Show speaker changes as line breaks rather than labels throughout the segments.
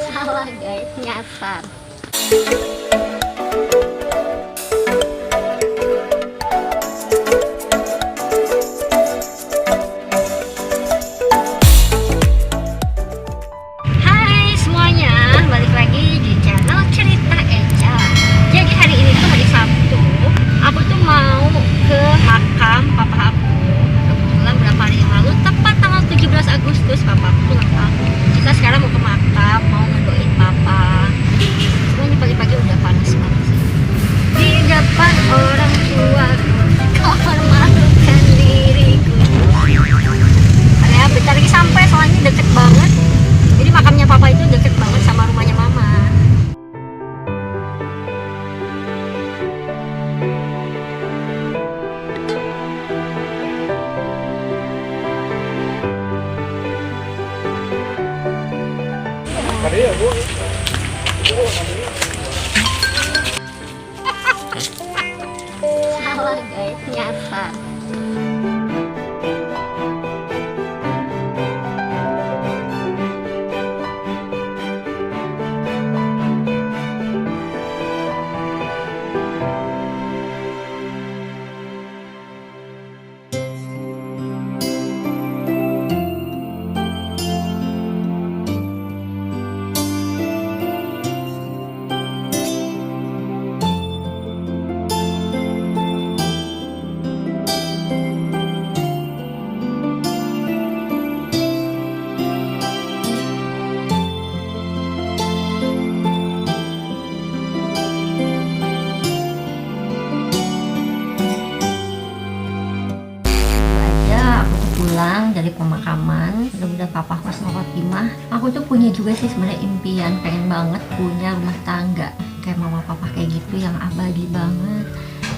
Salah guys, nyasar. Hai semuanya, balik lagi di channel Cerita Eca. Jadi hari ini tuh hari Sabtu, aku tuh mau ke makam papa aku. Kebetulan berapa hari yang lalu, tepat tanggal 17 Agustus papa aku ulang tahun. Kita sekarang mau ke makam, mau ngedoain papa. Semuanya pagi-pagi udah panas banget sih. Di depan orang tua, kau hormatkan diriku. Karena bentar lagi sampai, soalnya deket banget. Jadi makamnya papa itu deket banget sama rumahnya mama. Salah guys, nyasar. Pulang dari pemakaman, udah papa husnul khotimah. Aku tuh punya juga sih sebenarnya impian, pengen banget punya rumah tangga kayak mama papa kayak gitu, yang abadi banget.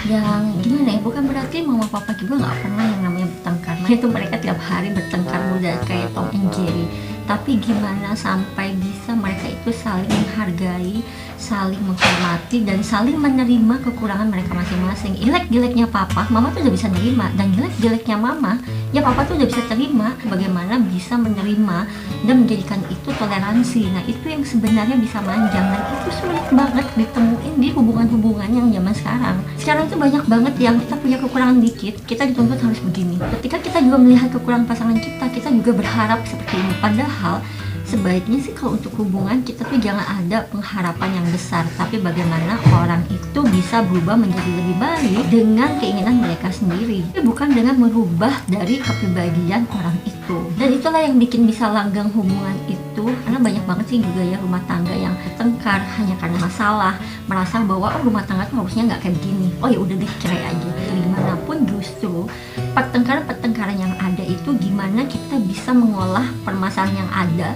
Yang gimana ya, bukan berarti mama papa juga nggak pernah yang namanya bertengkar. Itu mereka tiap hari bertengkar muda kayak Tom and Jerry. Tapi gimana sampai bisa mereka itu saling menghargai, saling menghormati, dan saling menerima kekurangan mereka masing-masing. Jelek-jeleknya papa, mama tuh udah bisa nerima, dan jelek-jeleknya mama, ya papa tuh udah bisa terima. Bagaimana bisa menerima dan menjadikan itu toleransi. Nah itu yang sebenarnya bisa manjang, dan itu sulit banget ditemuin di hubungan-hubungan yang zaman sekarang. Sekarang tuh banyak banget yang kita punya kekurangan dikit, kita dituntut harus begini. Ketika kita juga melihat kekurangan pasangan kita juga berharap seperti ini. Padahal sebaiknya sih kalau untuk hubungan kita tuh jangan ada pengharapan yang besar, tapi bagaimana orang itu bisa berubah menjadi lebih baik dengan keinginan mereka sendiri, bukan dengan merubah dari kepribadian orang itu. Dan itulah yang bikin bisa langgeng hubungan itu, karena banyak banget sih juga ya rumah tangga yang bertengkar hanya karena masalah, merasa bahwa oh rumah tangga tuh harusnya nggak kayak begini, oh ya udah deh cerai aja. Gimana pun justru pertengkaran yang ada itu gimana kita bisa mengolah permasalahan yang ada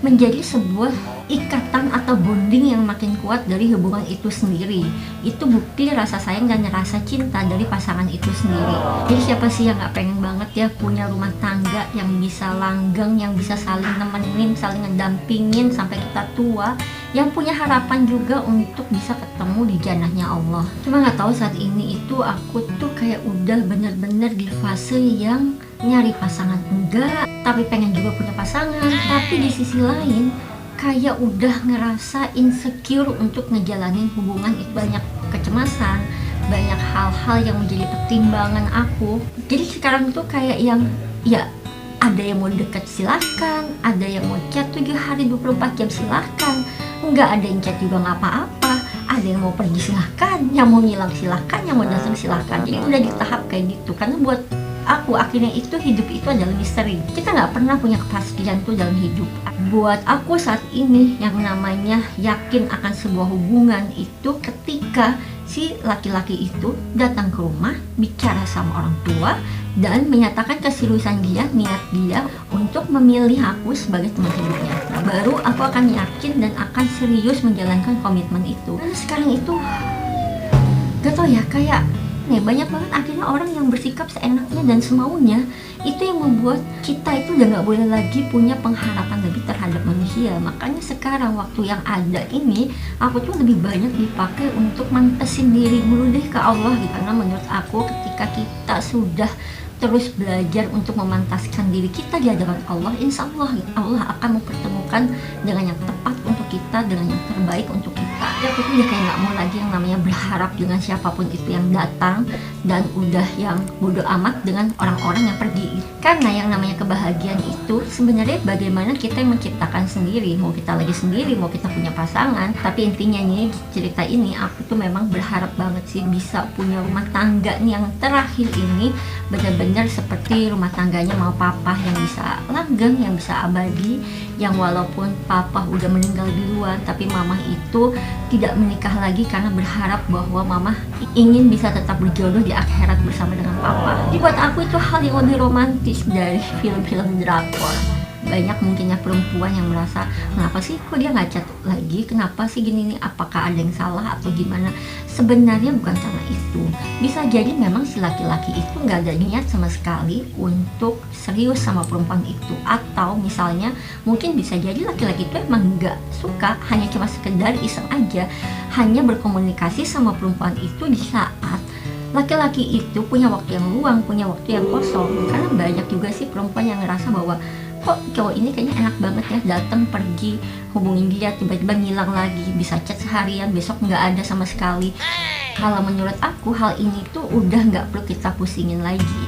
menjadi sebuah ikatan atau bonding yang makin kuat dari hubungan itu sendiri. Itu bukti rasa sayang dan rasa cinta dari pasangan itu sendiri. Jadi siapa sih yang gak pengen banget ya punya rumah tangga yang bisa langgeng, yang bisa saling nemenin, saling ngedampingin sampai kita tua, yang punya harapan juga untuk bisa ketemu di jannahnya Allah. Cuma gak tahu saat ini itu aku tuh kayak udah bener-bener di fase yang nyari pasangan enggak, tapi pengen juga punya pasangan. Tapi di sisi lain kayak udah ngerasa insecure untuk ngejalanin hubungan itu. Banyak kecemasan, banyak hal-hal yang menjadi pertimbangan aku. Jadi sekarang tuh kayak yang ya ada yang mau deket silahkan, ada yang mau chat 7 hari 24 jam silahkan, nggak ada yang chat juga nggak apa-apa, ada yang mau pergi silahkan, yang mau ngilang silahkan, yang mau datang silahkan. Jadi udah di tahap kayak gitu. Karena buat aku akhirnya itu hidup itu adalah misteri. Kita nggak pernah punya kepastian tuh dalam hidup. Buat aku saat ini yang namanya yakin akan sebuah hubungan itu ketika si laki-laki itu datang ke rumah, bicara sama orang tua, dan menyatakan keseriusan dia, niat dia untuk memilih aku sebagai teman hidupnya. Nah, baru aku akan yakin dan akan serius menjalankan komitmen itu. Karena sekarang itu gak tau ya, kayak nih banyak banget akhirnya orang yang bersikap seenaknya dan semaunya. Itu yang membuat kita itu udah gak boleh lagi punya pengharapan lebih terhadap manusia. Makanya sekarang waktu yang ada ini aku tuh lebih banyak dipakai untuk mantesin diri dulu deh ke Allah gitu. Karena menurut aku ketika kita sudah terus belajar untuk memantaskan diri kita di hadapan Allah, insya Allah Allah akan mempertemukan dengan yang tepat untuk kita, dengan yang terbaik untuk kita. Ya aku tuh kayak nggak mau lagi yang namanya berharap dengan siapapun itu yang datang, dan udah yang bodoh amat dengan orang-orang yang pergi. Karena yang namanya kebahagiaan itu sebenarnya bagaimana kita yang menciptakan sendiri, mau kita lagi sendiri, mau kita punya pasangan. Tapi intinya nih cerita ini aku tuh memang berharap banget sih bisa punya rumah tangga nih yang terakhir ini benar-benar seperti rumah tangganya mama papa, yang bisa langgeng, yang bisa abadi, yang walaupun papa udah meninggal duluan tapi mama itu tidak menikah lagi karena berharap bahwa mama ingin bisa tetap berjodoh di akhirat bersama dengan papa. Jadi buat aku itu hal yang lebih romantis dari film-film drakor. Banyak mungkinnya perempuan yang merasa, kenapa sih kok dia nggak chat lagi, kenapa sih gini nih, apakah ada yang salah atau gimana. Sebenarnya bukan karena itu, bisa jadi memang si laki-laki itu nggak ada niat sama sekali untuk serius sama perempuan itu, atau misalnya mungkin bisa jadi laki-laki itu emang nggak suka, hanya cuma sekedar iseng aja, hanya berkomunikasi sama perempuan itu di saat laki-laki itu punya waktu yang luang, punya waktu yang kosong. Karena banyak juga sih perempuan yang ngerasa bahwa kok cowok ini kayaknya enak banget ya, datang pergi, hubungin dia, tiba-tiba ngilang lagi, bisa chat seharian, besok nggak ada sama sekali. Kalau menurut aku hal ini tuh udah nggak perlu kita pusingin lagi.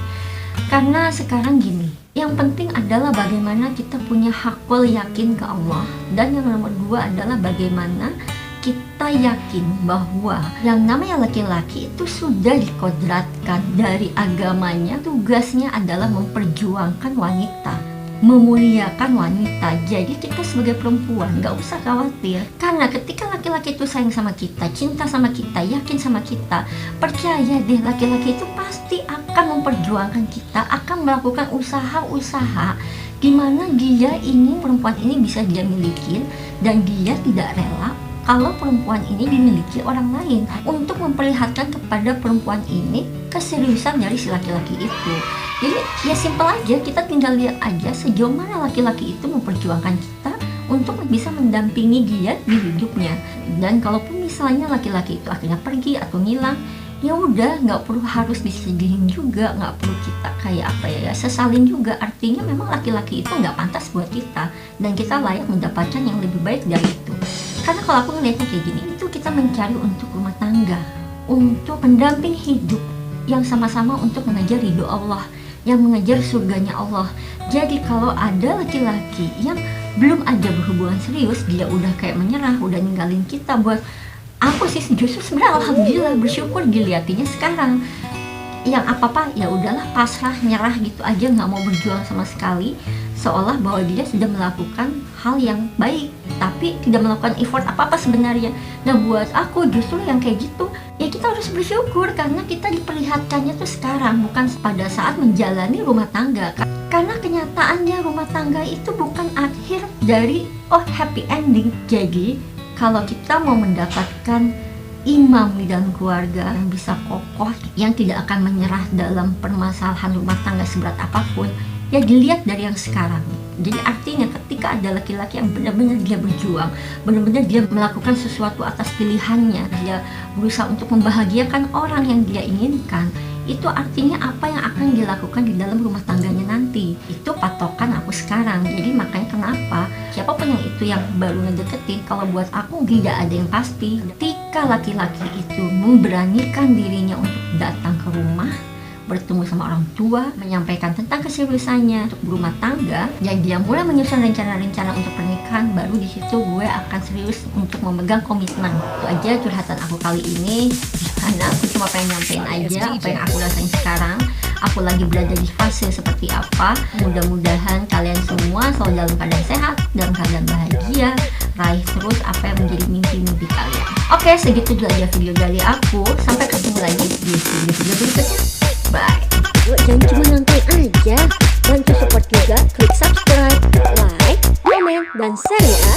Karena sekarang gini, yang penting adalah bagaimana kita punya hakul yakin ke Allah, dan yang nomor dua adalah bagaimana kita yakin bahwa yang namanya laki-laki itu sudah dikodratkan dari agamanya, tugasnya adalah memperjuangkan wanita, memuliakan wanita. Jadi kita sebagai perempuan gak usah khawatir, karena ketika laki-laki itu sayang sama kita, cinta sama kita, yakin sama kita, percaya deh laki-laki itu pasti akan memperjuangkan kita, akan melakukan usaha-usaha dimana dia ingin perempuan ini bisa dia milikin, dan dia tidak rela kalau perempuan ini dimiliki orang lain, untuk memperlihatkan kepada perempuan ini keseriusan dari si laki-laki itu. Jadi ya simpel aja, kita tinggal lihat aja sejauh mana laki-laki itu memperjuangkan kita untuk bisa mendampingi dia di hidupnya. Dan kalaupun misalnya laki-laki itu akhirnya pergi atau ngilang, ya udah, nggak perlu harus disedihin juga, nggak perlu kita kayak apa ya, sesalin juga. Artinya memang laki-laki itu nggak pantas buat kita, dan kita layak mendapatkan yang lebih baik dari itu. Karena kalau aku ngeliatnya kayak gini, itu kita mencari untuk rumah tangga, untuk pendamping hidup yang sama-sama untuk mengejar ridho Allah, yang mengejar surganya Allah. Jadi kalau ada laki-laki yang belum aja berhubungan serius, dia udah kayak menyerah, udah ninggalin kita. Buat aku sih justru sebenarnya alhamdulillah bersyukur diliatinya sekarang. Yang apa-apa ya udahlah, pasrah, nyerah gitu aja, nggak mau berjuang sama sekali, seolah bahwa dia sudah melakukan hal yang baik tapi tidak melakukan effort apa-apa sebenarnya. Nah buat aku justru yang kayak gitu ya kita harus bersyukur, karena kita diperlihatkannya tuh sekarang, bukan pada saat menjalani rumah tangga. Karena kenyataannya rumah tangga itu bukan akhir dari happy ending. Jadi kalau kita mau mendapatkan imam di dalam keluarga yang bisa kokoh, yang tidak akan menyerah dalam permasalahan rumah tangga seberat apapun, ya dilihat dari yang sekarang. Jadi artinya ketika ada laki-laki yang benar-benar dia berjuang, benar-benar dia melakukan sesuatu atas pilihannya, dia berusaha untuk membahagiakan orang yang dia inginkan, itu artinya apa yang akan dilakukan di dalam rumah tangganya nanti. Itu patokan aku sekarang. Jadi makanya kenapa siapapun yang itu yang baru ngedeketin, kalau buat aku tidak ada yang pasti. Ketika laki-laki itu memberanikan dirinya untuk datang ke rumah, bertemu sama orang tua, menyampaikan tentang keseriusannya untuk berumah tangga, dan dia mulai menyusun rencana-rencana untuk pernikahan, baru di situ gue akan serius untuk memegang komitmen. Itu aja curhatan aku kali ini, karena aku cuma pengen nyampein aja apa yang aku rasain sekarang. Aku lagi berada di fase seperti apa. Mudah-mudahan kalian semua selalu dalam keadaan sehat, dalam keadaan bahagia, raih terus apa yang menjadi mimpi-mimpi kalian. Oke, segitu dulu aja video dari aku. Sampai ketemu lagi di video-video berikutnya. Bye. Yuk, jangan cuma nonton aja, bantu support juga, klik subscribe, like, komen, dan share ya.